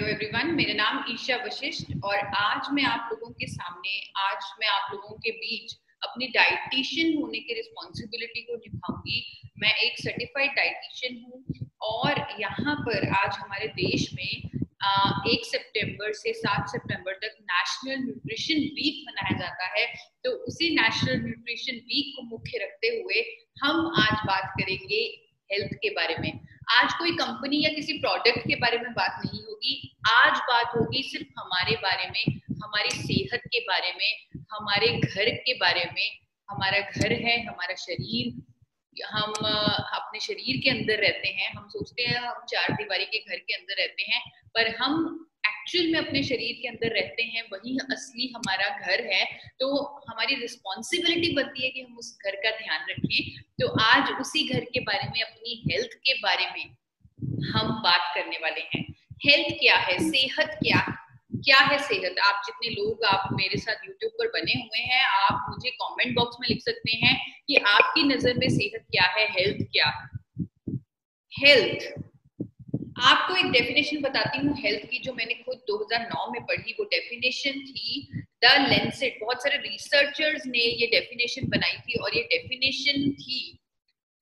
Hello everyone, मेरा नाम ईशा वशिष्ठ और आज मैं आप लोगों के बीच अपनी डाइटिशियन होने की रिस्पॉन्सिबिलिटी को निभाऊंगी। मैं एक सर्टिफाइड डाइटिशियन हूँ और यहाँ पर आज हमारे देश में 1 सितंबर से 7 सितंबर तक नेशनल न्यूट्रिशन वीक मनाया जाता है। तो उसी नेशनल न्यूट्रिशन वीक को मुख्य रखते हुए हम आज बात करेंगे हेल्थ के बारे में। आज कोई कंपनी या किसी प्रोडक्ट के बारे में बात नहीं होगी, आज बात होगी सिर्फ हमारे बारे में, हमारी सेहत के बारे में, हमारे घर के बारे में। हमारा घर है, हमारा शरीर, हम अपने शरीर के अंदर रहते हैं। हम सोचते हैं हम चार दीवारी के घर के अंदर रहते हैं, पर हम एक्चुअल में अपने शरीर के अंदर रहते हैं, वही असली हमारा घर है। तो हमारी रिस्पॉन्सिबिलिटी बनती है कि हम उस घर का ध्यान रखें। तो आज उसी घर के बारे में, अपनी हेल्थ के बारे में हम बात करने वाले हैं। हेल्थ क्या है, सेहत क्या है सेहत? आप जितने लोग आप मेरे साथ YouTube पर बने हुए हैं, आप मुझे कमेंट बॉक्स में लिख सकते हैं कि आपकी नजर में सेहत क्या है, हेल्थ क्या है। हेल्थ, आपको एक डेफिनेशन बताती हूँ हेल्थ की, जो मैंने खुद 2009 में पढ़ी। वो डेफिनेशन थी द लैंसेट। बहुत सारे रिसर्चर्स ने ये डेफिनेशन बनाई थी और ये डेफिनेशन थी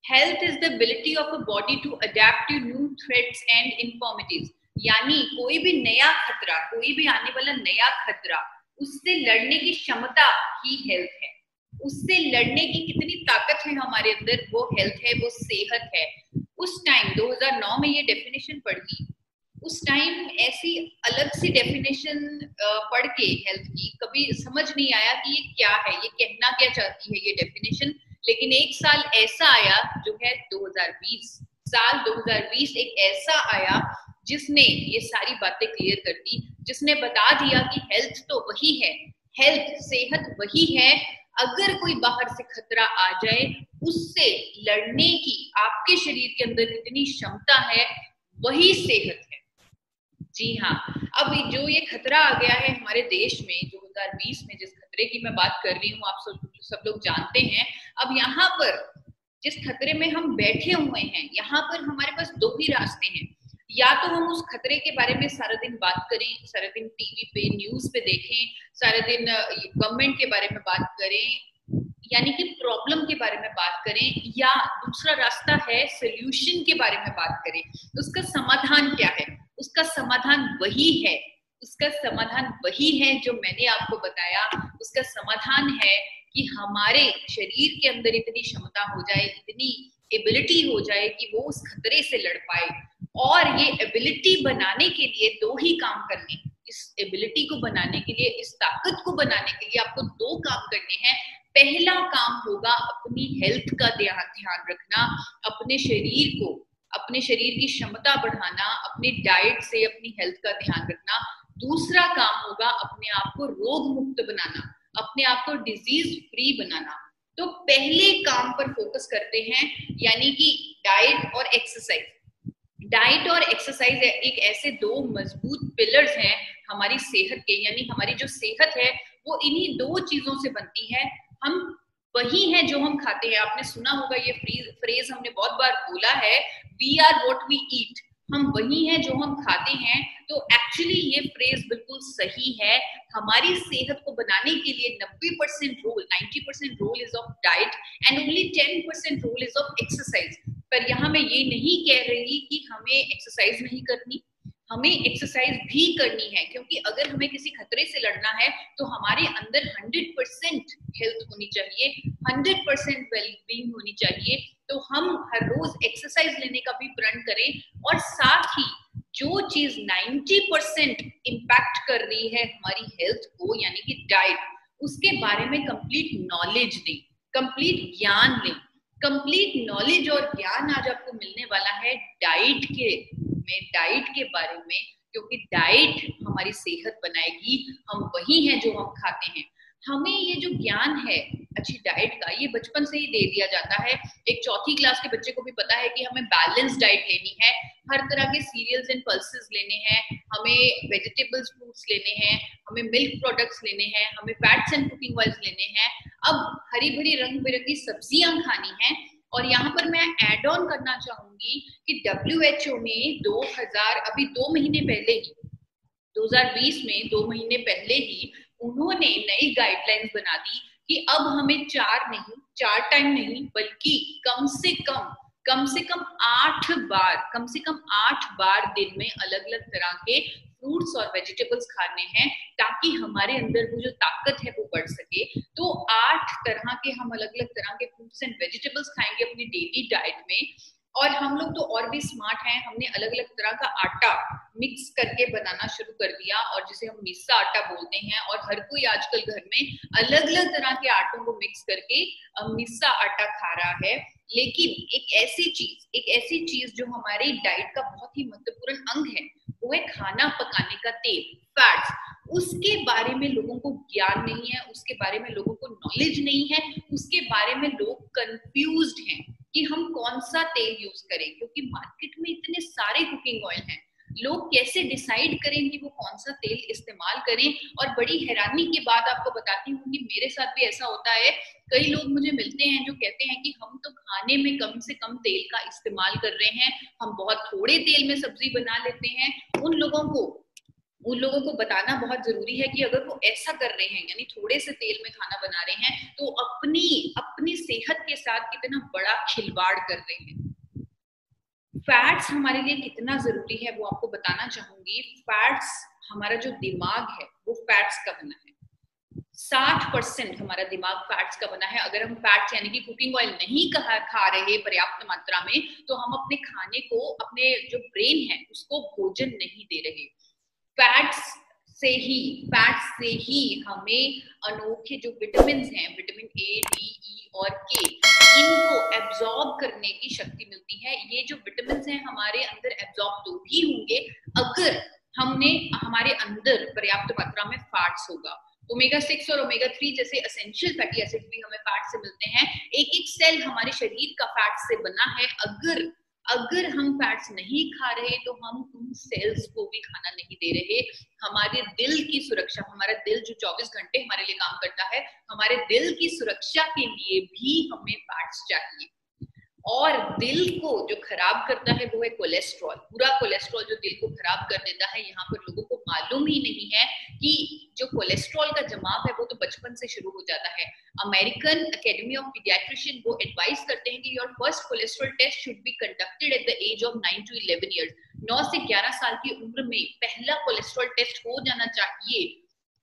health is the ability of a body to adapt to new threats and infirmities. यानी कोई भी नया खतरा, कोई भी आने वाला नया खतरा, उससे लड़ने की क्षमता ही हेल्थ है। उससे लड़ने की कितनी ताकत है हमारे अंदर, वो हेल्थ है, वो सेहत है। उस टाइम 2009 में ये डेफिनेशन पढ़ी, उस टाइम ऐसी अलग सी डेफिनेशन पढ़ के हेल्थ की कभी समझ नहीं आया कि ये क्या है, ये कहना क्या चाहती है ये डेफिनेशन। लेकिन एक साल ऐसा आया जो है 2020। साल 2020 एक ऐसा आया जिसने ये सारी बातें क्लियर कर दी, जिसने बता दिया कि हेल्थ तो वही है, हेल्थ सेहत वही है। अगर कोई बाहर से खतरा आ जाए, उससे लड़ने की आपके शरीर के अंदर कितनी क्षमता है, वही सेहत है। जी हाँ, अब जो ये खतरा आ गया है हमारे देश में 2020 में, जिस खतरे की मैं बात कर रही हूँ, आप सब लोग जानते हैं। अब यहाँ पर जिस खतरे में हम बैठे हुए हैं, यहाँ पर हमारे पास दो ही रास्ते हैं। या तो हम उस खतरे के बारे में सारा दिन बात करें, सारा दिन टीवी पे न्यूज पे देखें, सारा दिन गवर्नमेंट के बारे में बात करें, यानी कि प्रॉब्लम के बारे में बात करें, या दूसरा रास्ता है सोल्यूशन के बारे में बात करें। उसका समाधान क्या है? उसका समाधान वही है, उसका समाधान वही है जो मैंने आपको बताया। उसका समाधान है कि हमारे शरीर के अंदर इतनी क्षमता हो जाए, इतनी एबिलिटी हो जाए कि वो उस खतरे से लड़ पाए। और ये एबिलिटी बनाने के लिए दो ही काम करने, इस एबिलिटी को बनाने के लिए, इस ताकत को बनाने के लिए आपको दो काम करने हैं। पहला काम होगा अपनी हेल्थ का ध्यान रखना, अपने शरीर की क्षमता बढ़ाना, अपनी डाइट से अपनी हेल्थ का ध्यान रखना। दूसरा काम होगा अपने आप को रोग मुक्त बनाना, अपने आप को डिजीज फ्री बनाना। तो पहले काम पर फोकस करते हैं, यानी कि डाइट और एक्सरसाइज। डाइट और एक्सरसाइज एक ऐसे दो मजबूत पिलर्स हैं हमारी सेहत के, यानी हमारी जो सेहत है वो इन्हीं दो चीजों से बनती है। हम वही हैं जो हम खाते हैं। आपने सुना होगा ये फ्रेज हमने बहुत बार बोला है, we are what we eat. हम वही हैं जो हम खाते हैं। तो एक्चुअली ये फ्रेज बिल्कुल सही है। हमारी सेहत को बनाने के लिए 90% role is of diet and only 10% role is of exercise. पर यहाँ मैं ये नहीं कह रही कि हमें एक्सरसाइज नहीं करनी, हमें एक्सरसाइज भी करनी है, क्योंकि अगर हमें किसी खतरे से लड़ना है तो हमारे अंदर 100% हेल्थ होनी चाहिए, 100% वेलबींग होनी चाहिए। तो हम हर रोज एक्सरसाइज लेने का भी प्रण करें, और साथ ही जो चीज 90% इम्पैक्ट कर रही है हमारी हेल्थ को, यानी कि डाइट, उसके बारे में कंप्लीट नॉलेज दें, कंप्लीट ज्ञान लें। कंप्लीट नॉलेज और ज्ञान आज आपको मिलने वाला है डाइट के बारे में, क्योंकि डाइट हमारी सेहत बनाएगी। हम वही हैं जो हम खाते हैं। हमें ये जो ज्ञान है अच्छी डाइट का, ये बचपन से ही दे दिया जाता है। एक चौथी क्लास के बच्चे को भी पता है कि हमें बैलेंस डाइट लेनी है, हर तरह के सीरियल्स एंड पल्सेस लेने हैं, हमें वेजिटेबल्स फ्रूट्स लेने हैं, हमें मिल्क प्रोडक्ट्स लेने हैं, हमें फैट्स एंड कुकिंग ऑयल्स लेने हैं। अब हरी भरी रंग बिरंगी सब्जियां खानी है। और यहाँ पर मैं एड ऑन करना चाहूंगी कि WHO ने 2000 अभी 2 महीने पहले ही 2020 में 2 महीने पहले ही उन्होंने नई गाइडलाइंस बना दी कि अब हमें 4 टाइम नहीं बल्कि कम से कम 8 बार दिन में अलग अलग तरह के फ्रूट्स और वेजिटेबल्स खाने हैं, ताकि हमारे अंदर वो जो ताकत है वो बढ़ सके। तो 8 तरह के हम अलग अलग तरह के फ्रूट्स एंड वेजिटेबल्स खाएंगे अपनी डेली डाइट में। और हम लोग तो और भी स्मार्ट हैं, हमने अलग अलग तरह का आटा मिक्स करके बनाना शुरू कर दिया, और जिसे हम मिस्सा आटा बोलते हैं। और हर कोई आजकल घर में अलग अलग तरह के आटों को मिक्स करके मिस्सा आटा खा रहा है। लेकिन एक ऐसी चीज जो हमारी डाइट का बहुत ही महत्वपूर्ण अंग है, वो है खाना पकाने का तेल, फैट्स। उसके बारे में लोगों को ज्ञान नहीं है, उसके बारे में लोगों को नॉलेज नहीं है, उसके बारे में लोग कंफ्यूज्ड हैं कि हम कौन सा तेल यूज करें, क्योंकि मार्केट में इतने सारे कुकिंग ऑयल हैं। लोग कैसे डिसाइड करें कि वो कौन सा तेल इस्तेमाल करें। और बड़ी हैरानी की बात आपको बताती हूँ कि मेरे साथ भी ऐसा होता है। कई लोग मुझे मिलते हैं जो कहते हैं कि हम तो खाने में कम से कम तेल का इस्तेमाल कर रहे हैं, हम बहुत थोड़े तेल में सब्जी बना लेते हैं। उन लोगों को बताना बहुत जरूरी है कि अगर वो ऐसा कर रहे हैं, यानी थोड़े से तेल में खाना बना रहे हैं, तो अपनी सेहत के साथ कितना बड़ा खिलवाड़ कर रहे हैं। फैट्स हमारे लिए कितना जरूरी है वो आपको बताना चाहूंगी। फैट्स, हमारा जो दिमाग है वो फैट्स का बना है। 60% हमारा दिमाग फैट्स का बना है। अगर हम फैट्स यानी कि कुकिंग ऑयल नहीं खा रहे पर्याप्त मात्रा में, तो हम अपने खाने को, अपने जो ब्रेन है उसको भोजन नहीं दे रहे। फैट्स से ही हमें अनोखे जो विटामिन हैं, विटामिन ए, डी, ई और के, इनको एब्जॉर्ब करने की शक्ति मिलती है। ये जो विटामिन हैं हमारे अंदर एब्जॉर्ब तो भी होंगे अगर हमारे अंदर पर्याप्त मात्रा में फैट्स होगा। ओमेगा 6 और ओमेगा 3 जैसे एसेंशियल फैटी एसिड भी हमें फैट से मिलते हैं। एक सेल हमारे शरीर का फैट से बना है। अगर हम फैट्स नहीं खा रहे तो हम उन सेल्स को भी खाना नहीं दे रहे। हमारे दिल की सुरक्षा, हमारा दिल जो 24 घंटे हमारे लिए काम करता है, हमारे दिल की सुरक्षा के लिए भी हमें फैट्स चाहिए। और दिल को जो खराब करता है वो है कोलेस्ट्रॉल, पूरा कोलेस्ट्रॉल जो दिल को खराब कर देता है। यहाँ पर लोगों को मालूम ही नहीं है कि जो कोलेस्ट्रॉल का जमाव है वो तो बचपन से शुरू हो जाता है। अमेरिकन एकेडमी ऑफ पीडियाट्रिशियन वो एडवाइस करते हैं कि your first cholesterol test should be conducted at the age of 9 to 11 years. 9 से 11 साल की उम्र में पहला कोलेस्ट्रॉल टेस्ट हो जाना चाहिए।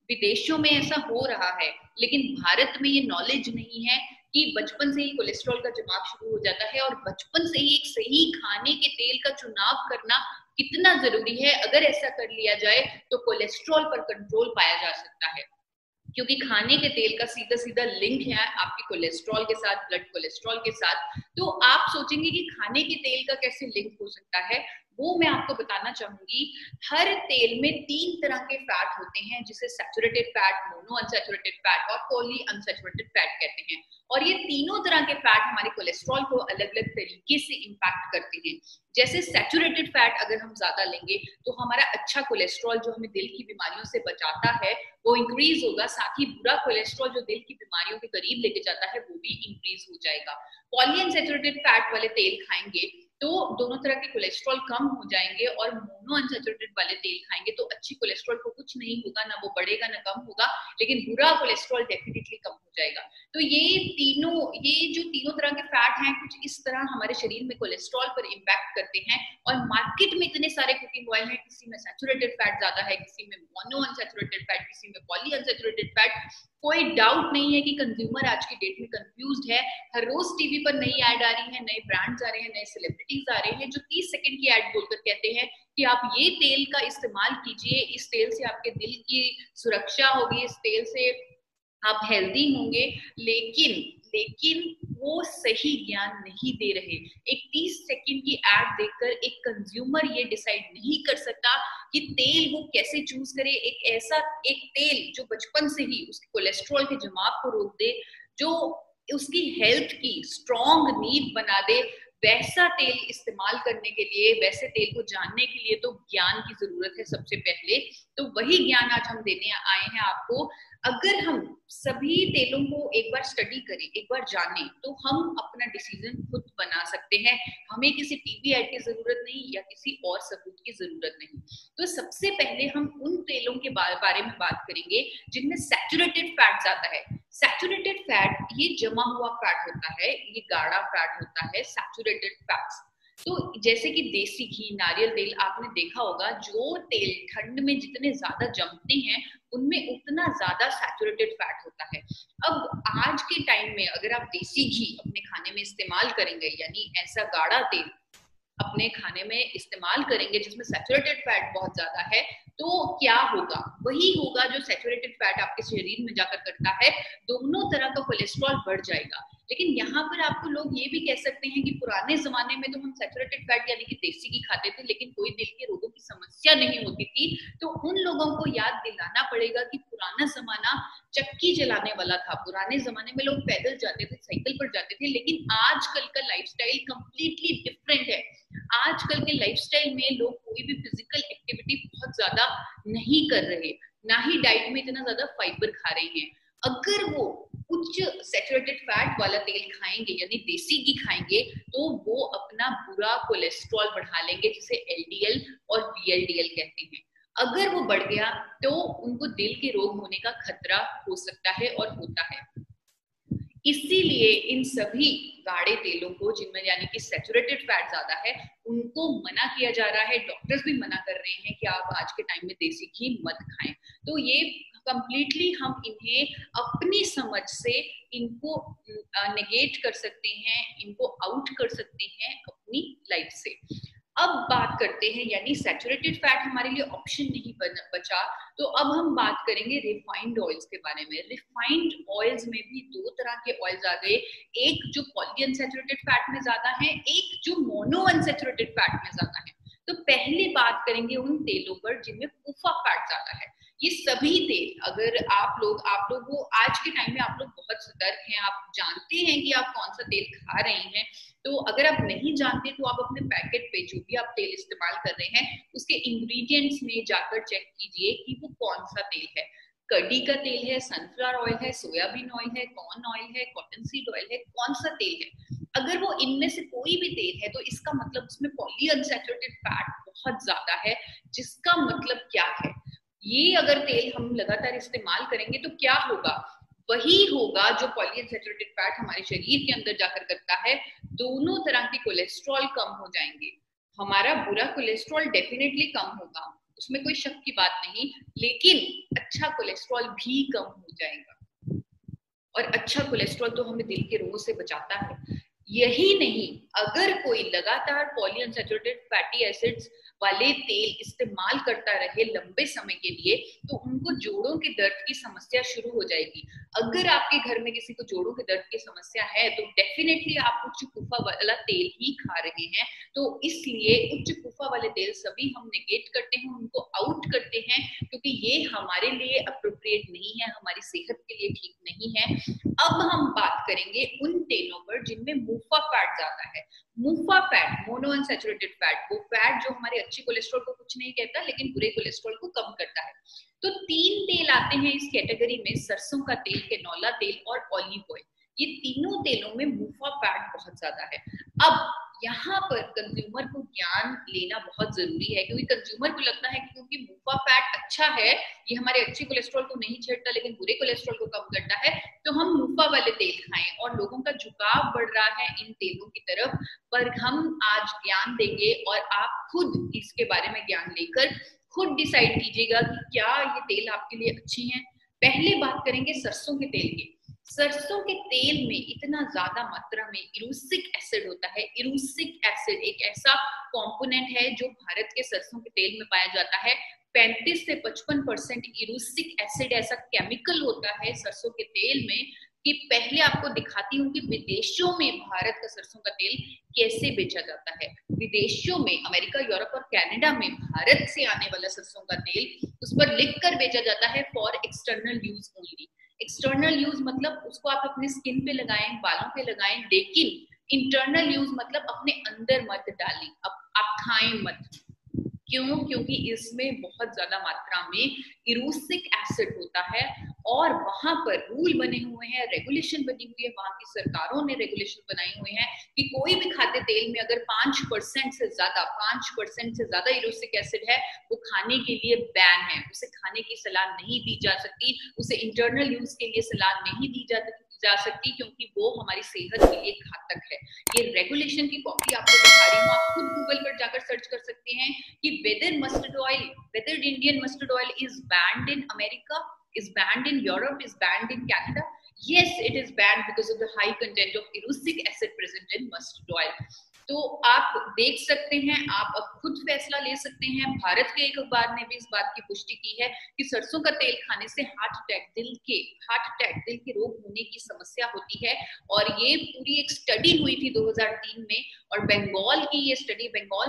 विदेशों में ऐसा हो रहा है, लेकिन भारत में ये नॉलेज नहीं है कि बचपन से ही कोलेस्ट्रॉल का जमाव शुरू हो जाता है। और बचपन से ही एक सही खाने के तेल का चुनाव करना कितना जरूरी है। अगर ऐसा कर लिया जाए तो कोलेस्ट्रॉल पर कंट्रोल पाया जा सकता है, क्योंकि खाने के तेल का सीधा सीधा लिंक है आपके कोलेस्ट्रॉल के साथ, ब्लड कोलेस्ट्रॉल के साथ। तो आप सोचेंगे कि खाने के तेल का कैसे लिंक हो सकता है, वो मैं आपको बताना चाहूंगी। हर तेल में 3 तरह के फैट होते हैं, जिसे saturated fat, mono unsaturated fat और पॉली अनसैचुरेटेड फैट कहते हैं। और ये तीनों तरह के फैट हमारे कोलेस्ट्रॉल को अलग अलग तरीके से इंपैक्ट करते हैं। जैसे सैचुरेटेड फैट अगर हम ज्यादा लेंगे तो हमारा अच्छा कोलेस्ट्रॉल जो हमें दिल की बीमारियों से बचाता है वो इंक्रीज होगा, साथ ही बुरा कोलेस्ट्रॉल जो दिल की बीमारियों के करीब लेके जाता है वो भी इंक्रीज हो जाएगा। पॉली अनसैचुरेटेड फैट वाले तेल खाएंगे तो दोनों तरह के कोलेस्ट्रॉल कम हो जाएंगे, और मोनो अनसैचुरेटेड वाले तेल खाएंगे तो अच्छी कोलेस्ट्रॉल को कुछ नहीं होगा, ना वो बढ़ेगा ना कम होगा, लेकिन बुरा कोलेस्ट्रॉल डेफिनेटली कम हो जाएगा। तो ये जो तीनों तरह के फैट हैं कुछ इस तरह हमारे शरीर में कोलेस्ट्रॉल पर इम्पैक्ट करते हैं। और मार्केट में इतने सारे कुकिंग ऑयल हैं, किसी में सैचुरेटेड फैट ज्यादा है, किसी में मोनो अनसैचुरेटेड फैट, किसी में पॉली अनसैचुरेटेड फैट। कोई डाउट नहीं है कि कंज्यूमर आज की डेट में कंफ्यूज्ड है। हर रोज टीवी पर नई ऐड आ रही है, नए ब्रांड्स आ रहे हैं, नए सेलिब्रिटीज आ रहे हैं जो 30 सेकंड की ऐड बोलकर कहते हैं कि आप ये तेल का इस्तेमाल कीजिए, इस तेल से आपके दिल की सुरक्षा होगी, इस तेल से आप हेल्दी होंगे। लेकिन वो सही ज्ञान नहीं दे रहे। एक 30 सेकंड की एड देखकर एक कंज्यूमर ये डिसाइड नहीं कर सकता कि तेल वो कैसे चूज करे। एक तेल जो बचपन से ही उसके कोलेस्ट्रॉल के जमाव को रोक दे, जो उसकी हेल्थ की स्ट्रॉन्ग नींव बना दे, वैसा तेल इस्तेमाल करने के लिए, वैसे तेल को जानने के लिए तो ज्ञान की जरूरत है सबसे पहले। तो वही ज्ञान आज हम देने आए हैं आपको। अगर हम सभी तेलों को एक बार स्टडी करें, एक बार जानें, तो हम अपना डिसीजन खुद बना सकते हैं। हमें किसी टीवी ऐड की जरूरत नहीं या किसी और सबूत की जरूरत नहीं। तो सबसे पहले हम उन तेलों के बारे में बात करेंगे जिनमें सैचुरेटेड फैट ज्यादा है। सैचुरेटेड फैट ये जमा हुआ फैट होता है, ये गाढ़ा फैट होता है, सैचुरेटेड फैट्स। तो जैसे कि देसी घी, नारियल तेल, आपने देखा होगा जो तेल ठंड में जितने ज्यादा जमते हैं उनमें उतना ज्यादा सैचुरेटेड फैट होता है। अब आज के टाइम में अगर आप देसी घी अपने खाने में इस्तेमाल करेंगे, यानी ऐसा गाढ़ा तेल अपने खाने में इस्तेमाल करेंगे जिसमें सैचुरेटेड फैट बहुत ज्यादा है, तो क्या होगा? वही होगा जो सैचुरेटेड फैट आपके शरीर में जाकर करता है, दोनों तरह का कोलेस्ट्रॉल बढ़ जाएगा। लेकिन यहाँ पर आपको लोग ये भी कह सकते हैं कि पुराने जमाने में तो हम सैचुरेटेड फैट यानी कि देसी घी खाते थे लेकिन कोई दिल के रोगों की समस्या नहीं होती थी। तो उन लोगों को याद दिलाना पड़ेगा कि पुराना जमाना चक्की जलाने वाला था। पुराने जमाने में लोग पैदल जाते थे, साइकिल पर जाते थे, लेकिन आजकल का लाइफस्टाइल कंप्लीटली डिफरेंट है। आजकल के लाइफस्टाइल में लोग कोई भी फिजिकल एक्टिविटी बहुत ज्यादा नहीं कर रहे, ना ही डाइट में इतना ज्यादा फाइबर खा रहे हैं। अगर वो उच्च सैचुरेटेड फैट वाला तेल खाएंगे यानी देसी घी खाएंगे, तो वो अपना बुरा कोलेस्ट्रॉल बढ़ा लेंगे जिसे एलडीएल और वीएलडीएल कहते हैं। अगर वो बढ़ गया तो उनको दिल के रोग होने का खतरा हो सकता है और होता है। इसीलिए इन सभी गाढ़े तेलों को जिनमें यानी कि सैचुरेटेड फैट ज्यादा है उनको मना किया जा रहा है। डॉक्टर्स भी मना कर रहे हैं कि आप आज के टाइम में देसी घी मत खाएं। तो ये कंप्लीटली हम इन्हें अपनी समझ से इनको नेगेट कर सकते हैं, इनको आउट कर सकते हैं अपनी लाइफ से। अब बात करते हैं, यानी सैचुरेटेड फैट हमारे लिए ऑप्शन नहीं बचा, तो अब हम बात करेंगे रिफाइंड ऑयल्स के बारे में। रिफाइंड ऑयल्स में भी दो तरह के ऑयल्स आ गए, एक जो पॉलीअनसैचुरेटेड फैट में ज्यादा है, एक जो मोनोअनसैचुरेटेड फैट में ज्यादा है। तो पहले बात करेंगे उन तेलों पर जिनमें कुफा फैट ज्यादा है। ये सभी तेल, अगर आप लोग को आज के टाइम में आप लोग बहुत सतर्क हैं, आप जानते हैं कि आप कौन सा तेल खा रहे हैं। तो अगर आप नहीं जानते तो आप अपने पैकेट पे जो भी आप तेल इस्तेमाल कर रहे हैं उसके इंग्रेडिएंट्स में जाकर चेक कीजिए कि वो कौन सा तेल है। कड़ी का तेल है, सनफ्लावर ऑयल है, सोयाबीन ऑयल है, कॉर्न ऑयल है, कॉटन सीड ऑयल है, कौन सा तेल है? अगर वो इनमें से कोई भी तेल है तो इसका मतलब उसमें पॉलीअनसैचुरेटेड फैट बहुत ज्यादा है। जिसका मतलब क्या है? ये अगर तेल हम लगातार इस्तेमाल करेंगे तो क्या होगा? वही होगा जो पॉलीअनसैचुरेटेड फैट हमारे शरीर के अंदर जाकर करता है। दोनों तरह के कोलेस्ट्रॉल कम हो जाएंगे। हमारा बुरा कोलेस्ट्रॉल डेफिनेटली कम होगा, उसमें कोई शक की बात नहीं, लेकिन अच्छा कोलेस्ट्रॉल भी कम हो जाएगा। और अच्छा कोलेस्ट्रॉल तो हमें दिल के रोगों से बचाता है। यही नहीं, अगर कोई लगातार पॉलीअनसैचुरेटेड फैटी एसिड्स वाले तेल इस्तेमाल करता रहे लंबे समय के लिए तो उनको जोड़ों के दर्द की समस्या शुरू हो जाएगी। अगर आपके घर में किसी को जोड़ों के दर्द की समस्या है तो डेफिनेटली आप उच्च कुफा वाला तेल ही खा रहे हैं। तो इसलिए उच्च कुफा वाले तेल सभी हम नेगेट करते हैं, उनको आउट करते हैं, क्योंकि ये हमारे लिए अप्रोप्रिएट नहीं है, हमारी सेहत के लिए ठीक नहीं है। अब हम बात करेंगे उन तेलों पर जिनमें मुफा फैट ज्यादा है। मुफा फैट, मोनोअनसैचुरेटेड फैट, वो फैट जो हमारे अच्छे कोलेस्ट्रॉल को कुछ नहीं कहता लेकिन बुरे कोलेस्ट्रॉल को कम करता है। तो 3 तेल आते हैं इस कैटेगरी में, सरसों का तेल, कैनोला तेल और ऑलिव ऑयल। ये तीनों तेलों में मुफा फैट बहुत ज्यादा है। अब यहाँ पर कंज्यूमर को ज्ञान लेना बहुत जरूरी है, क्योंकि कंज्यूमर को लगता है कि क्योंकि मुफा फैट अच्छा है, ये हमारे अच्छे कोलेस्ट्रॉल को नहीं छेड़ता लेकिन बुरे कोलेस्ट्रॉल को कम करता है, तो हम मुफा वाले तेल खाएं। और लोगों का झुकाव बढ़ रहा है इन तेलों की तरफ, पर हम आज ज्ञान देंगे और आप खुद इसके बारे में ज्ञान लेकर खुद डिसाइड कीजिएगा कि क्या ये तेल आपके लिए अच्छे हैं। पहले बात करेंगे सरसों के तेल की। सरसों के तेल में इतना ज्यादा मात्रा में इरूसिक एसिड होता है। इरूसिक एसिड एक ऐसा कंपोनेंट है जो भारत के सरसों के तेल में पाया जाता है। 35 से 55% इरूसिक एसिड ऐसा केमिकल होता है सरसों के तेल में कि पहले आपको दिखाती हूँ कि विदेशों में भारत का सरसों का तेल कैसे बेचा जाता है। विदेशों में, अमेरिका, यूरोप और कनाडा में भारत से आने वाला सरसों का तेल उस पर लिख कर बेचा जाता है for external use only. External use मतलब उसको आप अपने स्किन पे लगाएं, बालों पे लगाएं, लेकिन इंटरनल यूज मतलब अपने अंदर मत डालें, आप खाएं मत। क्यों? क्योंकि इसमें बहुत ज्यादा मात्रा में इरूसिक एसिड होता है और वहां पर रूल बने हुए हैं, रेगुलेशन बनी हुई है, वहां की सरकारों ने रेगुलेशन बनाए हुए हैं कि कोई भी खाद्य तेल में अगर 5% से ज्यादा इरूसिक एसिड है वो खाने के लिए बैन है, उसे खाने की सलाह नहीं दी जा सकती, उसे इंटरनल यूज के लिए सलाह नहीं दी जा सकती क्योंकि वो हमारी सेहत के लिए घातक है। ये रेगुलेशन की कॉपी आपको दिखा रही हूँ, आप खुद गूगल पर जाकर सर्च कर सकते हैं कि whether Indian mustard oil is banned in America, is banned in Europe, is banned in Canada. Yes, it is banned because of the high content of erucic acid present in mustard oil. तो आप देख सकते हैं, आप अब खुद फैसला ले सकते हैं। भारत के एक अखबार ने भी इस बात की पुष्टि की है कि सरसों का तेल खाने से हार्ट अटैक, दिल के रोग होने की समस्या होती है। और ये पूरी एक स्टडी हुई थी 2003 में, और बंगाल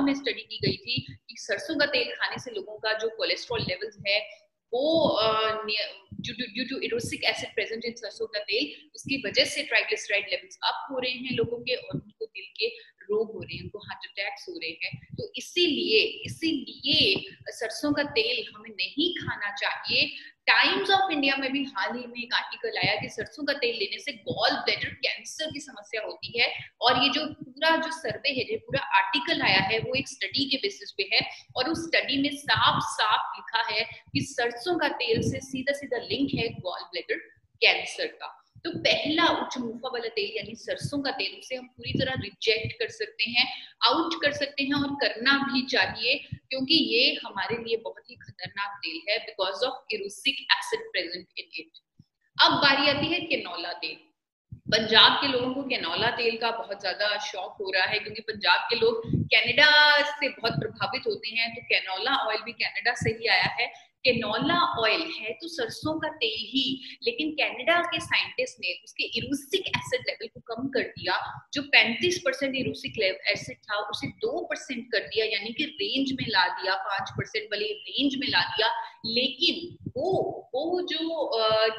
में स्टडी की गई थी कि सरसों का तेल खाने से लोगों का जो कोलेस्ट्रॉल लेवल्स है वो due to erucic acid present in सरसों का तेल, उसकी वजह से ट्राइग्लिसराइड लेवल्स अप हो रहे हैं लोगों के, और उनको दिल के रोग हो रहे हैं, उनको हार्ट अटैक्स हो रहे हैं। तो इसीलिए सरसों का तेल हमें नहीं खाना चाहिए। टाइम्स ऑफ इंडिया में भी हाल ही में एक आर्टिकल आया कि सरसों का तेल लेने से गॉल ब्लैडर कैंसर की समस्या होती है, और ये जो पूरा सर्वे है, जो पूरा आर्टिकल आया है, वो एक स्टडी के बेसिस पे है, और उस स्टडी में साफ साफ लिखा है कि सरसों का तेल से सीधा सीधा लिंक है गॉल ब्लैडर कैंसर का। तो पहला उच्च मुनाफा वाला तेल यानी सरसों का तेल, उसे हम पूरी तरह रिजेक्ट कर सकते हैं, आउट कर सकते हैं, और करना भी चाहिए क्योंकि ये हमारे लिए बहुत ही खतरनाक तेल है because of erucic acid present in it. अब बारी आती है कैनोला तेल। पंजाब के लोगों को कैनोला तेल का बहुत ज्यादा शौक हो रहा है क्योंकि पंजाब के लोग कनाडा से बहुत प्रभावित होते हैं, तो कैनोला ऑयल भी कनाडा से ही आया है। कैनोला ऑयल है तो सरसों का तेल ही, लेकिन कनाडा के साइंटिस्ट ने उसके इरूसिक एसिड लेवल को कम कर दिया, जो 35% इरूसिक एसिड था उसे 2% कर दिया, यानी कि रेंज में ला दिया, 5% वाली रेंज में ला दिया। लेकिन वो जो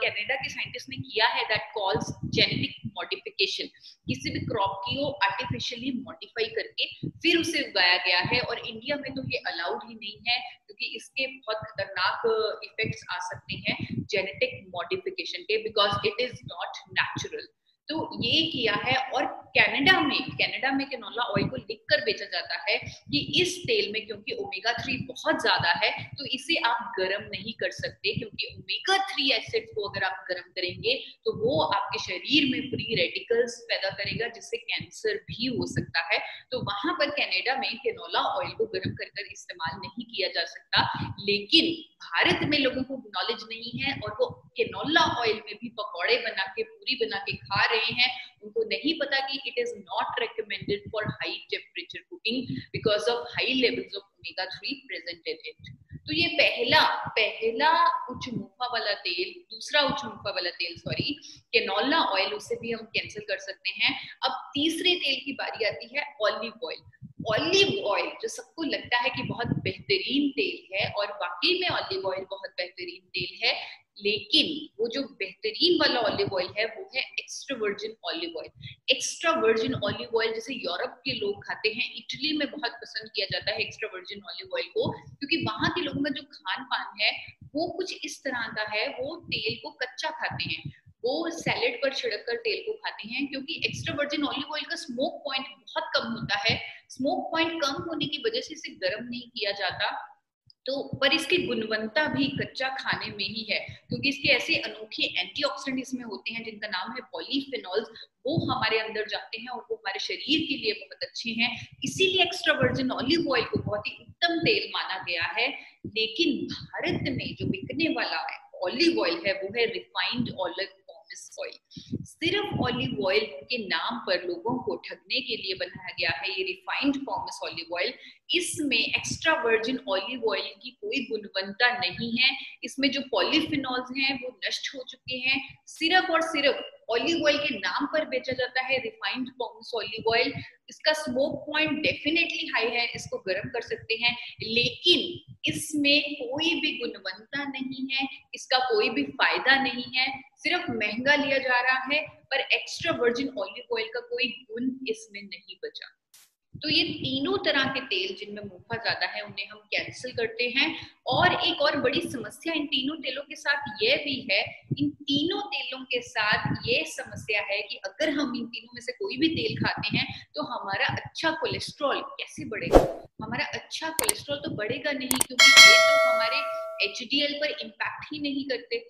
कनाडा के साइंटिस्ट ने किया है, दैट कॉल्स जेनेटिक मॉडिफिकेशन, किसी भी क्रॉप की वो आर्टिफिशियली मॉडिफाई करके फिर उसे उगाया गया है, और इंडिया में तो ये अलाउड ही नहीं है क्योंकि इसके बहुत खतरनाक इफेक्ट्स आ सकते हैं जेनेटिक मॉडिफिकेशन के, because it is not natural. तो ये किया है, और कनाडा में कैनोला ऑयल को लिखकर बेचा जाता है कि इस तेल में क्योंकि ओमेगा 3 बहुत ज्यादा है तो इसे आप गर्म नहीं कर सकते, क्योंकि ओमेगा 3 एसिड को अगर आप गर्म करेंगे तो वो आपके शरीर में फ्री रेडिकल्स पैदा करेगा जिससे कैंसर भी हो सकता है। तो वहां पर कनाडा में कैनोला ऑयल को गर्म कर इस्तेमाल नहीं किया जा सकता, लेकिन भारत में लोगों को नॉलेज नहीं है और वो कैनोला ऑयल में भी पकौड़े बना के, पूरी बना के खा रहे हैं। उनको नहीं पता कि it is not recommended for high temperature cooking because of high levels of omega 3 present in it. तो ये पहला उच्च मुनाफा वाला तेल, दूसरा उच्च मुनाफा वाला तेल कैनोला ऑयल, उसे भी हम कैंसिल कर सकते हैं। अब तीसरे तेल की बारी आती है ऑलिव ऑयल। ऑलिव ऑयल जो सबको लगता है कि बहुत बेहतरीन तेल है, और वाकई में ऑलिव ऑयल बहुत बेहतरीन तेल है, लेकिन वो जो बेहतरीन वाला ऑलिव ऑयल है वो है extra virgin olive oil. Extra virgin olive oil जैसे यूरोप के लोग खाते हैं, इटली में बहुत पसंद किया जाता है एक्स्ट्रा वर्जिन ऑलिव ऑयल को, क्योंकि वहां के लोगों का जो खान पान है वो कुछ इस तरह का है, वो तेल को कच्चा खाते हैं, वो सैलेड पर छिड़क कर तेल को खाते हैं, क्योंकि एक्स्ट्रा वर्जिन ऑलिव ऑयल का स्मोक पॉइंट बहुत कम होता है। स्मोक पॉइंट कम होने की वजह से इसे गर्म नहीं किया जाता, तो पर इसकी गुणवत्ता भी कच्चा खाने में ही है, क्योंकि इसके ऐसे अनोखे एंटीऑक्सीडेंट इसमें होते हैं जिनका नाम है पॉलीफेनॉल्स, वो हमारे अंदर जाते हैं और वो हमारे शरीर के लिए बहुत अच्छे हैं। इसीलिए एक्स्ट्रा वर्जिन ऑलिव ऑयल को बहुत ही उत्तम तेल माना गया है। लेकिन भारत में जो बिकने वाला है ऑलिव ऑयल है वो है रिफाइंड ऑलिव पॉमिस ऑयल। सिर्फ ऑलिव ऑयल के नाम पर लोगों को ठगने के लिए बनाया गया है ये रिफाइंड पॉमिस ऑलिव ऑयल। इसमें एक्स्ट्रा वर्जिन ऑलिव ऑयल की कोई गुणवत्ता नहीं है, इसमें जो पॉलीफिनॉल्स हैं वो नष्ट हो चुके हैं, सिर्फ और सिर्फ ऑलिव ऑयल के नाम पर बेचा जाता है रिफाइंड पॉमिस ऑलिव ऑयल। इसका स्मोक पॉइंट डेफिनेटली हाई है, इसको गर्म कर सकते हैं, लेकिन इसमें कोई भी गुणवत्ता नहीं है, इसका कोई भी फायदा नहीं है, सिर्फ महंगा लिया जा रहा है, पर एक्स्ट्रा वर्जिन ऑलिव ऑयल का कोई गुण इसमें नहीं बचा। तो ये तीनों तरह के तेल जिनमें मुफा ज्यादा है उन्हें हम कैंसिल करते हैं। और एक और बड़ी समस्या इन तीनों तेलों के साथ ये भी है, इन तीनों तेलों के साथ ये समस्या है कि अगर हम इन तीनों में से कोई भी तेल खाते हैं तो हमारा अच्छा कोलेस्ट्रॉल कैसे बढ़ेगा? हमारा अच्छा कोलेस्ट्रॉल तो बढ़ेगा नहीं, क्योंकि ये तो हमारे एचडीएल पर इम्पैक्ट ही नहीं करते।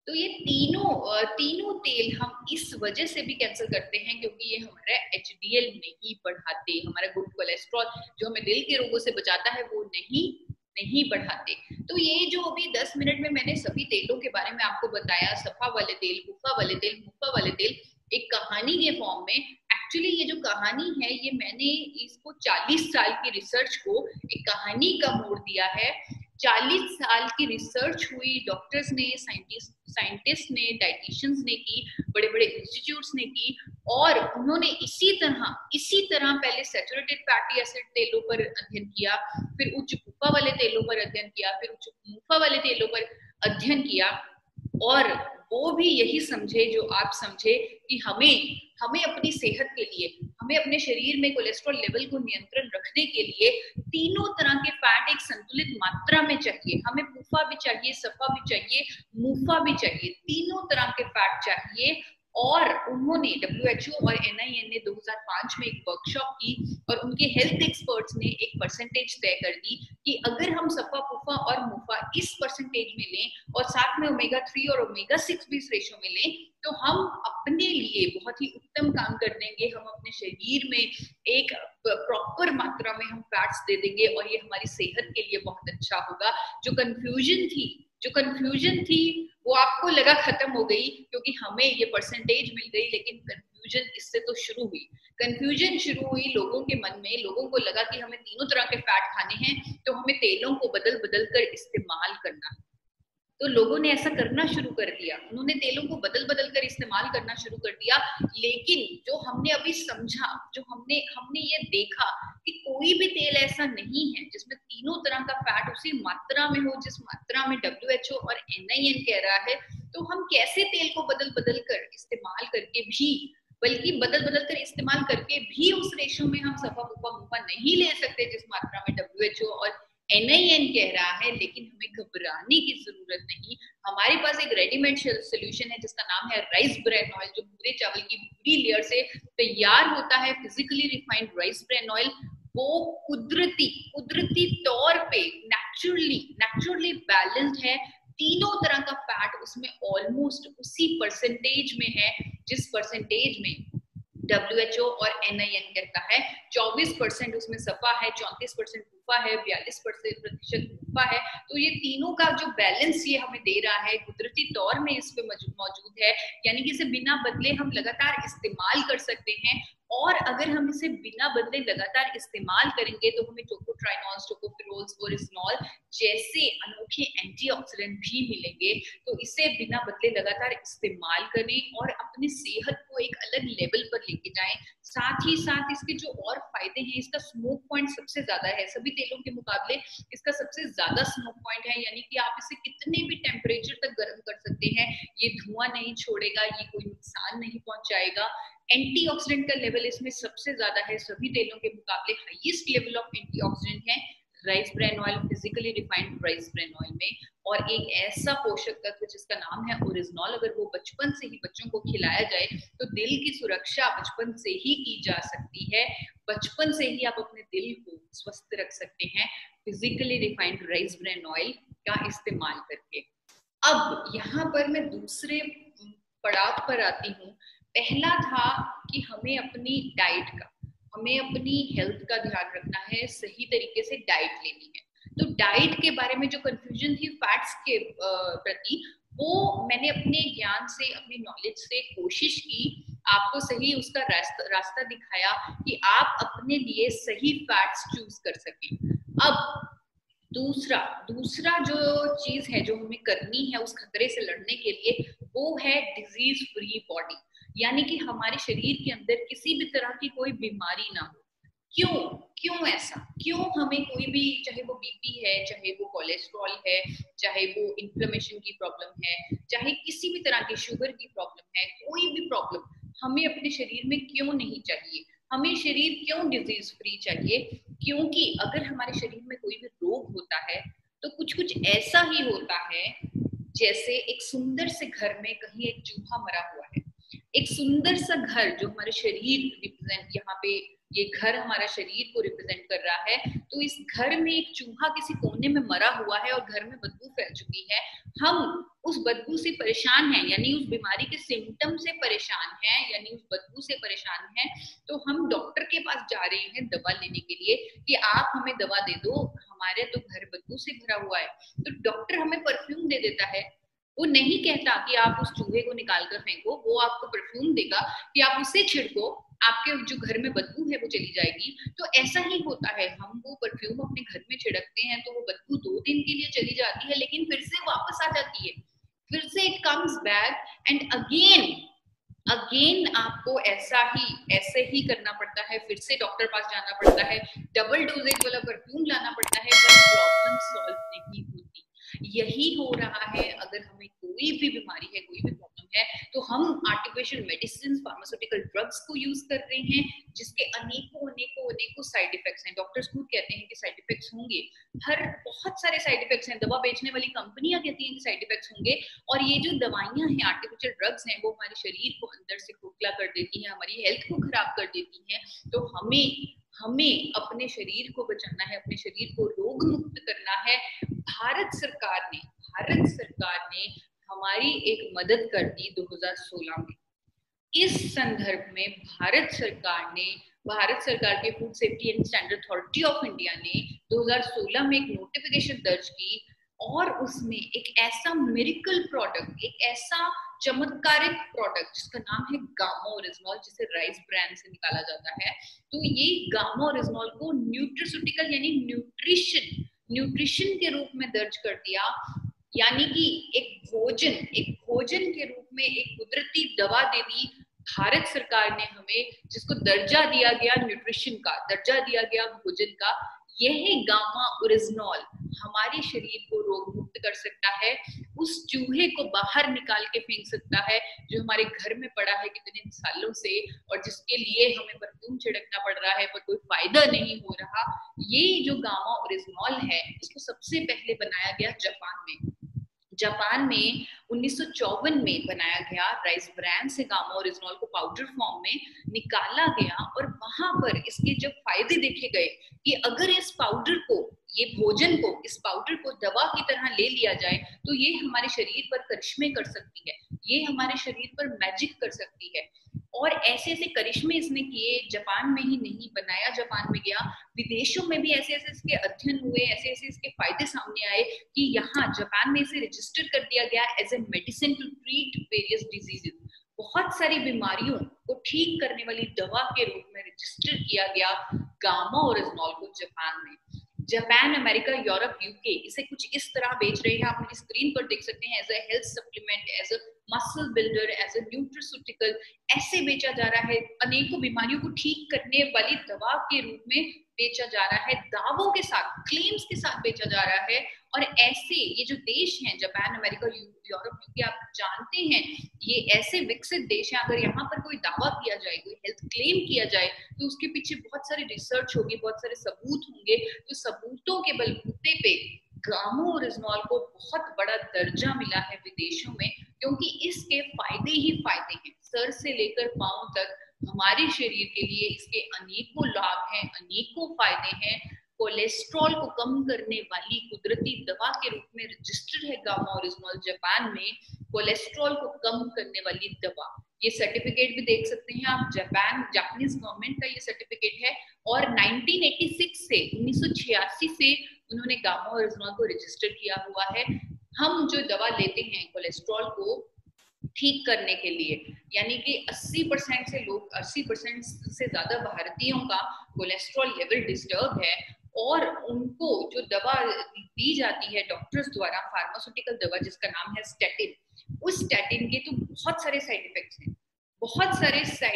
तो ये तीनों तेल हम इस वजह से भी कैंसिल करते हैं क्योंकि ये हमारा एचडीएल नहीं बढ़ाते, हमारा गुड कोलेस्ट्रॉल जो हमें दिल के रोगों से बचाता है वो नहीं बढ़ाते। तो ये जो अभी 10 मिनट में मैंने सभी तेलों के बारे में आपको बताया, सफा वाले तेल, मुफा वाले तेल, मुफा वाले तेल, एक कहानी के फॉर्म में। एक्चुअली ये जो कहानी है ये मैंने इसको 40 साल की रिसर्च को एक कहानी का मोड़ दिया है। 40 साल की रिसर्च हुई, डॉक्टर्स ने, साइंटिस्ट ने, डाइटिशियंस ने की, बड़े बड़े इंस्टीट्यूट्स ने की, और उन्होंने इसी तरह पहले सैचुरेटेड फैटी एसिड तेलों पर अध्ययन किया, फिर उच्च मुफा वाले तेलों पर अध्ययन किया, फिर उच्च मुफा वाले तेलों पर अध्ययन किया, और वो भी यही समझे जो आप समझे कि हमें अपनी सेहत के लिए, हमें अपने शरीर में कोलेस्ट्रॉल लेवल को नियंत्रण रखने के लिए तीनों तरह के फैट एक संतुलित मात्रा में चाहिए। हमें मुफा भी चाहिए, सफा भी चाहिए, मुफा भी चाहिए, तीनों तरह के फैट चाहिए। और उन्होंने WHO और NIN ने 2005 में एक वर्कशॉप की और उनके हेल्थ एक्सपर्ट्स ने एक परसेंटेज तय कर दी कि अगर हम सफा, पुफा और मुफा इस परसेंटेज में लें और साथ में ओमेगा 3 और ओमेगा 6 भी इस रेशो में लें तो हम अपने लिए बहुत ही उत्तम काम कर देंगे। हम अपने शरीर में एक प्रॉपर मात्रा में हम फैट्स दे देंगे और ये हमारी सेहत के लिए बहुत अच्छा होगा। जो कंफ्यूजन थी वो आपको लगा खत्म हो गई क्योंकि हमें ये परसेंटेज मिल गई, लेकिन कंफ्यूजन इससे तो शुरू हुई लोगों के मन में। लोगों को लगा कि हमें तीनों तरह के फैट खाने हैं तो हमें तेलों को बदल बदल कर इस्तेमाल करना है। तो लोगों ने ऐसा करना शुरू कर दिया, उन्होंने तेलों को बदल बदल कर इस्तेमाल करना शुरू कर दिया। लेकिन जो हमने अभी समझा, जो हमने ये देखा कि कोई भी तेल ऐसा नहीं है जिसमें तीनों तरह का फैट उसी मात्रा में हो जिस मात्रा में WHO और NIN कह रहा है। तो हम कैसे तेल को बदल बदल कर इस्तेमाल करके भी, बल्कि बदल बदल कर इस्तेमाल करके भी उस रेशो में हम सफा, मुफा, मुफा नहीं ले सकते जिस मात्रा में WHO और NIN कह रहा है। लेकिन हमें घबराने की जरूरत नहीं, हमारे पास एक रेडीमेड सोल्यूशन है जिसका नाम है राइस ब्रेन ऑयल, जो भूरे चावल की भूरी लेयर से तैयार होता है, physically refined rice bran oil. वो कुदरती तौर पे नेचुरली बैलेंस्ड है, तीनों तरह का फैट उसमें ऑलमोस्ट उसी परसेंटेज में है जिस परसेंटेज में WHO और NIN कहता है। 24% उसमें सफा है, 34% मुफा है, 42% मुफा है। तो ये तीनों का जो बैलेंस ये हमें दे रहा है कुदरती तौर में इस पे मौजूद है, यानी कि इसे बिना बदले हम लगातार इस्तेमाल कर सकते हैं। और अगर हम इसे बिना बदले लगातार इस्तेमाल करेंगे तो हमें टोकोट्राइनॉल्स, टोकोफेरोल्स, ओरिजिनॉल जैसे अनोखे एंटीऑक्सीडेंट भी मिलेंगे। तो इसे बिना बदले लगातार इस्तेमाल करें और अपनी सेहत को एक अलग लेवल पर लेके जाएं। साथ ही साथ इसके जो और फायदे हैं, इसका स्मोक पॉइंट सबसे ज्यादा है, सभी तेलों के मुकाबले इसका सबसे ज्यादा स्मोक पॉइंट है, यानी कि आप इसे कितने भी टेम्परेचर तक गर्म कर सकते हैं, ये धुआं नहीं छोड़ेगा, ये कोई नुकसान नहीं पहुंचाएगा। एंटीऑक्सीडेंट का लेवल इसमें सबसे ज्यादा है, सभी तेलों के मुकाबले हाईएस्ट लेवल ऑफ एंटीऑक्सीडेंट है rice bran oil, physically refined rice bran oil में। और एक ऐसा पोषक तत्व जिसका नाम है ओरिजिनॉल, अगर वो बचपन से ही बच्चों को खिलाया जाए तो दिल की सुरक्षा बचपन से ही की जा सकती है। बचपन से ही आप अपने दिल को स्वस्थ रख सकते हैं physically refined rice bran oil का इस्तेमाल करके। अब यहाँ पर मैं दूसरे पड़ाव पर आती हूँ। पहला था कि हमें अपनी डाइट का, हमें अपनी हेल्थ का ध्यान रखना है, सही तरीके से डाइट लेनी है। तो डाइट के बारे में जो कंफ्यूजन थी फैट्स के प्रति, वो मैंने अपने ज्ञान से, अपनी नॉलेज से कोशिश की आपको सही उसका रास्ता दिखाया कि आप अपने लिए सही फैट्स चूज कर सकें। अब दूसरा जो चीज है जो हमें करनी है उस खतरे से लड़ने के लिए, वो है डिजीज फ्री बॉडी, यानी कि हमारे शरीर के अंदर किसी भी तरह की कोई बीमारी ना हो। क्यों ऐसा? क्यों हमें कोई भी, चाहे वो बीपी है, चाहे वो कोलेस्ट्रॉल है, चाहे वो इन्फ्लेमेशन की प्रॉब्लम है, चाहे किसी भी तरह की शुगर की प्रॉब्लम है, कोई भी प्रॉब्लम हमें अपने शरीर में क्यों नहीं चाहिए? हमें शरीर क्यों डिजीज फ्री चाहिए? क्योंकि अगर हमारे शरीर में कोई भी रोग होता है तो कुछ कुछ ऐसा ही होता है जैसे एक सुंदर से घर में कहीं एक चूहा मरा हुआ है। एक सुंदर सा घर जो हमारे शरीर रिप्रेजेंट, यहाँ पे ये घर हमारा शरीर को रिप्रेजेंट कर रहा है, तो इस घर में एक चूहा किसी कोने में मरा हुआ है और घर में बदबू फैल चुकी है। हम उस बदबू से परेशान हैं, यानी उस बीमारी के सिम्टम से परेशान हैं, यानी उस बदबू से परेशान हैं, तो हम डॉक्टर के पास जा रहे हैं दवा लेने के लिए कि आप हमें दवा दे दो, हमारे तो घर बदबू से भरा हुआ है। तो डॉक्टर हमें परफ्यूम दे देता है। वो नहीं कहता कि आप उस चूहे को निकाल कर फेंको, वो आपको परफ्यूम देगा कि आप उसे छिड़को, आपके जो घर में बदबू है वो चली जाएगी। तो ऐसा ही होता है, हम वो परफ्यूम अपने घर में छिड़कते हैं तो वो बदबू 2 दिन के लिए चली जाती है, लेकिन फिर से वापस आ जाती है, फिर से it comes back and again again आपको ऐसे ही करना पड़ता है, फिर से डॉक्टर पास जाना पड़ता है, डबल डोजेज वाला परफ्यूम लाना पड़ता है, पर प्रॉब्लम सॉल्व नहीं होती। यही हो रहा है अगर हमें कोई भी बीमारी है, कोई भी प्रॉब्लम है, तो हम आर्टिफिशियल मेडिसिन, फार्मास्यूटिकल ड्रग्स को यूज कर रहे हैं, जिसके अनेकों अनेकों अनेकों साइड इफेक्ट्स हैं। डॉक्टर्स खुद कहते हैं कि साइड इफेक्ट्स होंगे, बहुत सारे साइड इफेक्ट्स हैं। दवा बेचने वाली कंपनियां कहती हैं कि साइड इफेक्ट्स होंगे, और ये जो दवाइयां हैं, आर्टिफिशियल ड्रग्स हैं, वो हमारे शरीर को अंदर से खोखला कर देती हैं, हमारी हेल्थ को खराब कर देती हैं। तो हमें अपने शरीर को बचाना है, अपने शरीर को रोग मुक्त करना है। भारत सरकार ने हमारी एक मदद कर दी 2016 में। इस संदर्भ में भारत सरकार के food safety and standard authority of India ने 2016 में एक नोटिफिकेशन दर्ज की, और उसमें एक ऐसा मिरेकल प्रोडक्ट, एक ऐसा चमत्कारिक प्रोडक्ट जिसका नाम है गामा ओरिजिनॉल, जिसे राइस ब्रांड से निकाला जाता है। तो ये गामा ओरिजिनॉल को न्यूट्रिस्यूटिकल यानी न्यूट्रिशन के रूप में दर्ज कर दिया, यानी कि एक भोजन के रूप में एक कुदरती दवा दे दी भारत सरकार ने हमें, जिसको दर्जा दिया गया न्यूट्रिशन का, दर्जा दिया गया भोजन का। यह गामा ओरिजिनॉल हमारे शरीर को रोग मुक्त कर सकता है, उस चूहे को बाहर निकाल के फेंक सकता है जो हमारे घर में पड़ा है कितने सालों से, और जिसके लिए हमें परफ्यूम छिड़कना पड़ रहा है पर कोई फायदा नहीं हो रहा। ये जो गामा ओरिजिनॉल है, इसको सबसे पहले बनाया गया जापान में 1954 में बनाया गया। राइस ब्रांड से गामा ओरिजिनॉल को पाउडर फॉर्म में निकाला गया, और वहां पर इसके जब फायदे देखे गए कि अगर इस पाउडर को, ये भोजन को, इस पाउडर को दवा की तरह ले लिया जाए तो ये हमारे शरीर पर करिश्मे कर सकती है, ये हमारे शरीर पर मैजिक कर सकती है। और ऐसे ऐसे करिश्मे इसने किए, जापान में ही नहीं, बनाया जापान में गया, विदेशों में भी ऐसे ऐसे इसके अध्ययन हुए, ऐसे ऐसे इसके फायदे सामने आए कि यहाँ जापान में इसे रजिस्टर कर दिया गया as a medicine to treat various diseases. बहुत सारी बीमारियों को ठीक करने वाली दवा के रूप में रजिस्टर किया गया गामा ओरिजिनॉल को जापान में। जापान, अमेरिका, यूरोप, यूके इसे कुछ इस तरह बेच रहे हैं, आप मेरी स्क्रीन पर देख सकते हैं, as a health supplement, as a muscle builder, as a nutraceutical, ऐसे बेचा जा रहा है। अनेकों बीमारियों को ठीक करने वाली दवा के रूप में बेचा जा रहा है, दावों के साथ, क्लेम्स के साथ बेचा जा रहा है। और ऐसे ये जो देश हैं, जापान, अमेरिका, यूरोप, यूके, आप जानते हैं ये ऐसे विकसित देश हैं, अगर यहाँ पर कोई दावा किया जाए, कोई हेल्थ क्लेम किया जाए, तो उसके पीछे बहुत सारी रिसर्च होगी, बहुत सारे सबूत होंगे। तो सबूतों के बलबूते पे गामा ओरिजिनॉल को बहुत बड़ा दर्जा मिला है विदेशों में, क्योंकि इसके फायदे ही फायदे हैं, सर से लेकर पांव तक हमारे शरीर के लिए इसके अनेकों लाभ हैं, अनेकों फायदे हैं। कोलेस्ट्रॉल को कम करने वाली कुदरती दवा के रूप में रजिस्टर्ड है गामा ओरिजिनॉल जापान में, कोलेस्ट्रॉल को कम करने वाली दवा। ये सर्टिफिकेट भी देख सकते हैं आप, जापानीज गवर्नमेंट का ये सर्टिफिकेट है, और 1986 से उन्होंने गामा ओरिजिनॉल को रजिस्टर किया हुआ है। हम जो दवा लेते हैं कोलेस्ट्रॉल को ठीक करने के लिए, यानी कि 80% से ज्यादा भारतीयों का कोलेस्ट्रॉल लेवल डिस्टर्ब है, और उनको जो दवा दी जाती है डॉक्टर्स द्वारा, फार्मास्यूटिकल दवा जिसका नाम है स्टैटिन, उस स्टैटिन के तो बहुत सारे साइड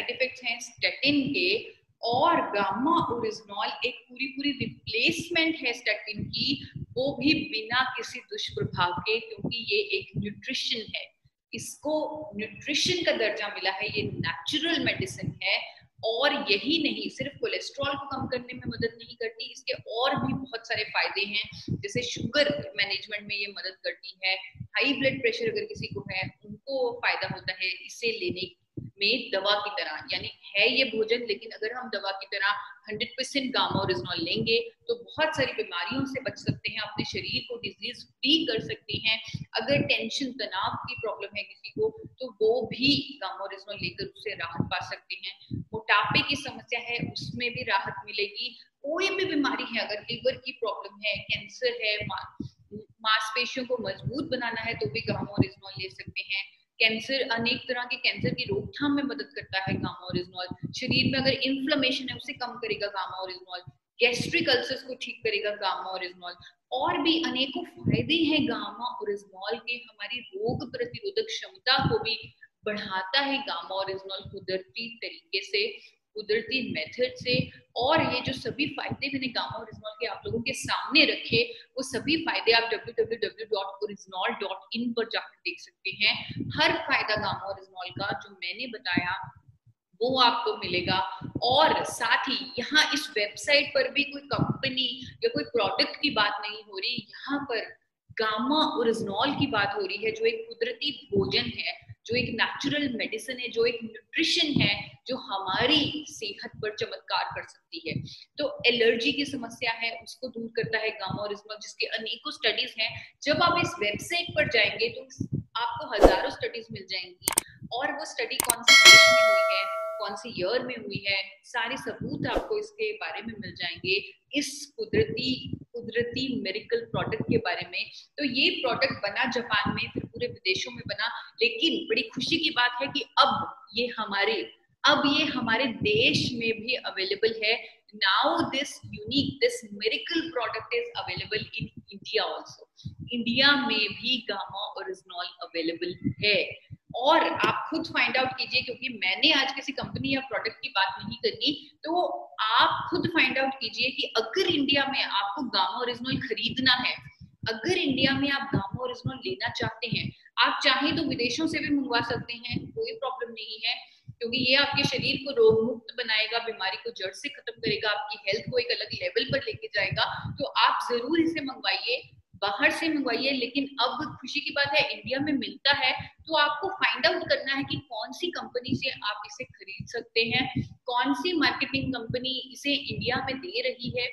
इफेक्ट्स हैं स्टैटिन के। और गामा ओरिजिनॉल एक पूरी रिप्लेसमेंट है स्टैटिन की, वो भी बिना किसी दुष्प्रभाव के, क्योंकि ये एक न्यूट्रिशन है, इसको न्यूट्रिशन का दर्जा मिला है, ये नेचुरल मेडिसिन है। और यही नहीं, सिर्फ कोलेस्ट्रॉल को कम करने में मदद नहीं करती, इसके और भी बहुत सारे फायदे हैं। जैसे शुगर मैनेजमेंट में ये मदद करती है, हाई ब्लड प्रेशर अगर किसी को है उनको फायदा होता है इसे लेने में दवा की तरह, यानी है ये भोजन लेकिन अगर हम दवा की तरह 100% गामा ओरिजिनॉल लेंगे तो बहुत सारी बीमारियों से बच सकते हैं, अपने शरीर को डिजीज फ्री कर सकते हैं। अगर टेंशन तनाव की प्रॉब्लम है किसी को तो वो भी गामा ओरिजिनॉल लेकर उससे राहत पा सकते हैं। मोटापे की समस्या है उसमें भी राहत मिलेगी। कोई भी बीमारी है, अगर लीवर की प्रॉब्लम है, कैंसर है, मांसपेशियों को मजबूत बनाना है तो भी गामा ओरिजिनॉल ले सकते हैं। कैंसर, अनेक तरह के कैंसर की रोकथाम में मदद करता है गामा ओरिजिनॉल। शरीर में अगर इन्फ्लेमेशन है उसे कम करेगा गामा ओरिजिनॉल। गैस्ट्रिक अल्सर्स को ठीक करेगा गामा ओरिजिनॉल। और भी अनेकों फायदे हैं गामा ओरिजिनॉल के। हमारी रोग प्रतिरोधक क्षमता को भी बढ़ाता है गामा ओरिजिनॉल कुदरती तरीके से, कुदरती मेथड से। और ये जो सभी फायदे मैंने गामा ओरिजिनॉल के आप लोगों के सामने रखे, वो सभी फायदे आप www.originol.in पर जाकर देख सकते हैं। हर फायदा गामा ओरिजिनॉल का जो मैंने बताया वो आपको मिलेगा। और साथ ही यहाँ इस वेबसाइट पर भी कोई कंपनी या कोई प्रोडक्ट की बात नहीं हो रही, यहाँ पर गामा ओरिजिनॉल की बात हो रही है, जो एक कुदरती भोजन है, जो एक नेचुरल मेडिसिन है, जो एक न्यूट्रिशन है, जो हमारी सेहत पर चमत्कार कर सकती है। तो एलर्जी की समस्या है उसको दूर करता है गामा ओरिजिनॉल, जिसके अनेकों स्टडीज हैं। जब आप इस वेबसाइट पर जाएंगे तो आपको हजारों स्टडीज मिल जाएंगी, और वो स्टडी कौन सी देश में हुई है, कौन सी ईयर में हुई है, सारे सबूत आपको इसके बारे में मिल जाएंगे, इस कुदरती मेडिकल प्रोडक्ट के बारे में। तो ये प्रोडक्ट बना जापान में, फिर पूरे विदेशों में बना, लेकिन बड़ी खुशी की बात है कि अब ये हमारे देश में भी अवेलेबल है। Now this miracle product is available in India also. India में भी गामा ओरिजिनॉल अवेलेबल है। और आप खुद फाइंड आउट कीजिए, क्योंकि मैंने आज किसी कंपनी या प्रोडक्ट की बात नहीं करनी, तो आप खुद फाइंड आउट कीजिए कि अगर इंडिया में आपको गामा ओरिजिनल खरीदना है, अगर इंडिया में आप गामा ओरिजिनल लेना चाहते हैं, आप चाहे तो विदेशों से भी मंगवा सकते हैं, कोई प्रॉब्लम नहीं है, क्योंकि ये आपके शरीर को रोग मुक्त बनाएगा, बीमारी को जड़ से खत्म करेगा, आपकी हेल्थ को एक अलग लेवल पर लेके जाएगा। तो आप जरूर इसे मंगवाइए, बाहर से मंगवाइए। लेकिन अब खुशी की बात है इंडिया में मिलता है, तो आपको फाइंड आउट करना है कि कौन सी कंपनी से आप इसे खरीद सकते हैं, कौन सी मार्केटिंग कंपनी इसे इंडिया में दे रही है।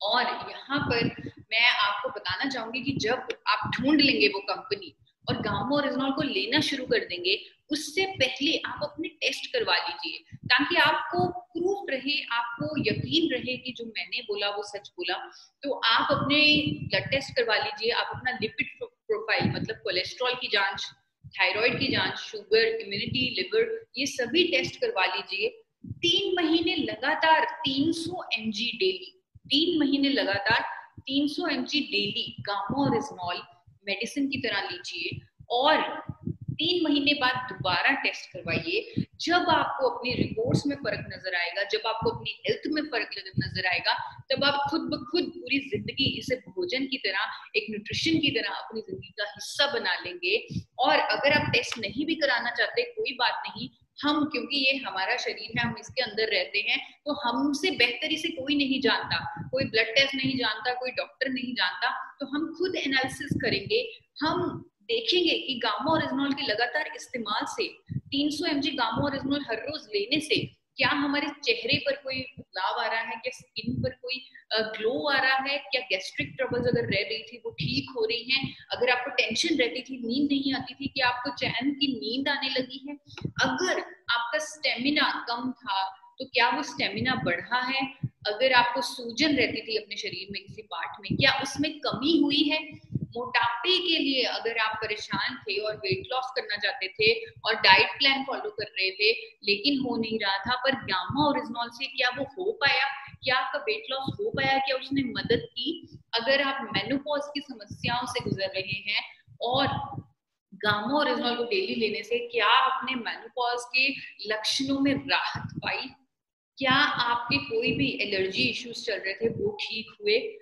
और यहाँ पर मैं आपको बताना चाहूंगी कि जब आप ढूंढ लेंगे वो कंपनी और गामा ओरिजिनॉल को लेना शुरू कर देंगे, उससे पहले आप अपने टेस्ट करवा लीजिए, ताकि आपको प्रूफ रहे, आपको यकीन रहे कि जो मैंने बोला वो सच बोला। तो आप अपने ब्लड टेस्ट करवा लीजिए, आप अपना लिपिड प्रोफाइल मतलब कोलेस्ट्रॉल की जांच, थायराइड की जांच, शुगर, इम्यूनिटी, लिवर, ये सभी टेस्ट करवा लीजिए। 3 महीने लगातार 300 mg डेली, 3 महीने लगातार 300 mg daily gamma oryzanol medicine की तरह लीजिए, और 3 महीने बाद दोबारा टेस्ट करवाइए। जब आपको अपनी रिपोर्ट्स में फर्क नजर आएगा, जब आपको अपनी हेल्थ में फर्क नजर आएगा, तब आप खुद ब खुद पूरी जिंदगी इसे भोजन की तरह, एक न्यूट्रिशन की तरह अपनी जिंदगी का हिस्सा बना लेंगे। और अगर आप टेस्ट नहीं भी कराना चाहते, कोई बात नहीं, हम, क्योंकि ये हमारा शरीर है, हम इसके अंदर रहते हैं, तो हमसे बेहतर इसे कोई नहीं जानता, कोई ब्लड टेस्ट नहीं जानता, कोई डॉक्टर नहीं जानता, तो हम खुद एनालिसिस करेंगे। हम देखेंगे कि गामा ओरिजिनॉल के लगातार इस्तेमाल से, 300 mg गामा ओरिजिनॉल हर रोज लेने से क्या हमारे चेहरे पर कोई बदलाव आ रहा है, क्या स्किन पर कोई ग्लो आ रहा है, क्या गैस्ट्रिक ट्रबल्स अगर रह रही थी वो ठीक हो रही हैं, अगर आपको टेंशन रहती थी, नींद नहीं आती थी, कि आपको चैन की नींद आने लगी है, अगर आपका स्टेमिना कम था तो क्या वो स्टेमिना बढ़ा है, अगर आपको सूजन रहती थी अपने शरीर में किसी पार्ट में, क्या उसमें कमी हुई है, मोटापे के लिए अगर आप परेशान थे और वेट लॉस करना चाहते थे और डाइट प्लान फॉलो कर रहे थे लेकिन हो नहीं रहा था, पर गामा ओरिजिनॉल से क्या वो हो पाया, क्या आपका वेट लॉस हो पाया, क्या उसने मदद की। अगर आप मेनोपॉज की समस्याओं से गुजर रहे हैं और गामा ओरिजिनॉल को डेली लेने से क्या आपने मेनोपॉज के लक्षणों में राहत पाई, क्या आपके कोई भी एलर्जी इश्यूज चल रहे थे वो ठीक हुए,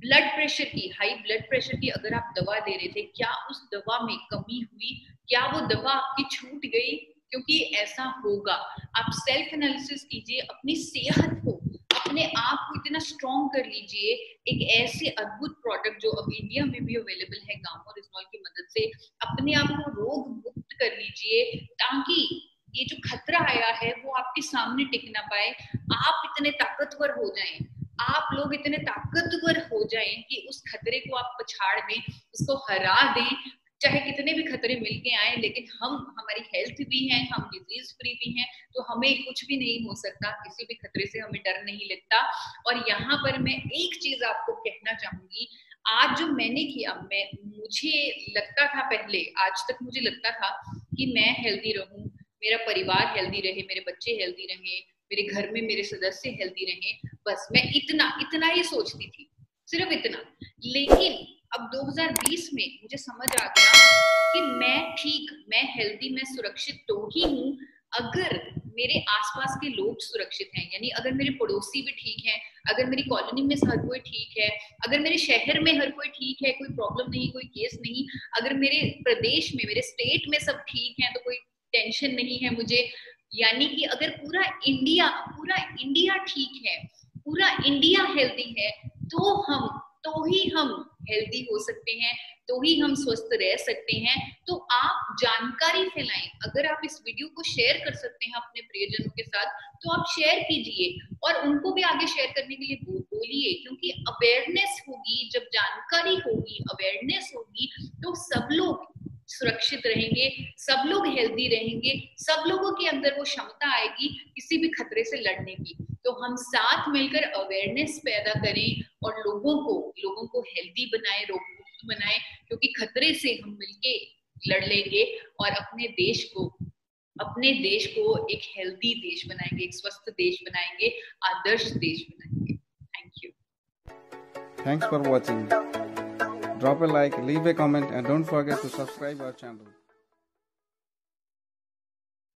ब्लड प्रेशर की, हाई ब्लड प्रेशर की अगर आप दवा ले रहे थे, क्या उस दवा में कमी हुई, क्या वो दवा आपकी छूट गई, क्योंकि ऐसा होगा। आप सेल्फ एनालिसिस कीजिए, अपनी सेहत को, अपने आप को इतना स्ट्रॉन्ग कर लीजिए, एक ऐसे अद्भुत प्रोडक्ट जो अब इंडिया में भी अवेलेबल है गामो रिजनॉल की मदद से, अपने आप को रोग मुक्त कर लीजिए, ताकि ये जो खतरा आया है वो आपके सामने टिक ना पाए। आप इतने ताकतवर हो जाएं, आप लोग इतने ताकतवर हो जाएं कि उस खतरे को आप पछाड़ दें, उसको हरा दें, चाहे कितने भी खतरे मिलके आए, लेकिन हमारी हेल्थ भी है, हम डिजीज फ्री भी हैं, तो हमें कुछ भी नहीं हो सकता, किसी भी खतरे से हमें डर नहीं लगता। और यहाँ पर मैं एक चीज आपको कहना चाहूंगी, आज जो मैंने किया, मुझे लगता था पहले, आज तक मुझे लगता था कि मैं हेल्दी रहूं, मेरा परिवार हेल्दी रहे, मेरे बच्चे हेल्दी रहे, मेरे घर में मेरे सदस्य हेल्दी रहे, बस मैं इतना ही सोचती थी, सिर्फ इतना। लेकिन अब 2020 में मुझे समझ आ गया कि मैं हेल्दी, मैं सुरक्षित तो ही हूँ अगर मेरे आसपास के लोग सुरक्षित हैं, यानी अगर मेरे पड़ोसी भी ठीक हैं, अगर मेरी कॉलोनी में हर कोई ठीक है, अगर मेरे शहर में हर कोई ठीक है, कोई प्रॉब्लम नहीं, कोई केस नहीं, अगर मेरे प्रदेश में, मेरे स्टेट में सब ठीक है, तो कोई टेंशन नहीं है मुझे, यानी कि अगर पूरा इंडिया ठीक है, पूरा इंडिया हेल्दी है, तो ही हम हेल्दी हो सकते हैं, तो ही हम स्वस्थ रह सकते हैं। तो आप जानकारी फैलाएं, अगर आप इस वीडियो को शेयर कर सकते हैं अपने प्रियजनों के साथ, तो आप शेयर कीजिए और उनको भी आगे शेयर करने के लिए बोलिए, क्योंकि अवेयरनेस होगी, जब जानकारी होगी, अवेयरनेस होगी, तो सब लोग सुरक्षित रहेंगे, सब लोग हेल्दी रहेंगे, सब लोगों के अंदर वो क्षमता आएगी किसी भी खतरे से लड़ने की। तो हम साथ मिलकर अवेयरनेस पैदा करें और लोगों को हेल्दी बनाएं, रोग मुक्त बनाएं, क्योंकि खतरे से हम मिलके लड़ लेंगे और अपने देश को एक हेल्दी देश बनाएंगे, एक स्वस्थ देश बनाएंगे, आदर्श देश बनाएंगे। Thank you. Thanks for watching. Drop a like, leave a comment, and don't forget to subscribe our channel.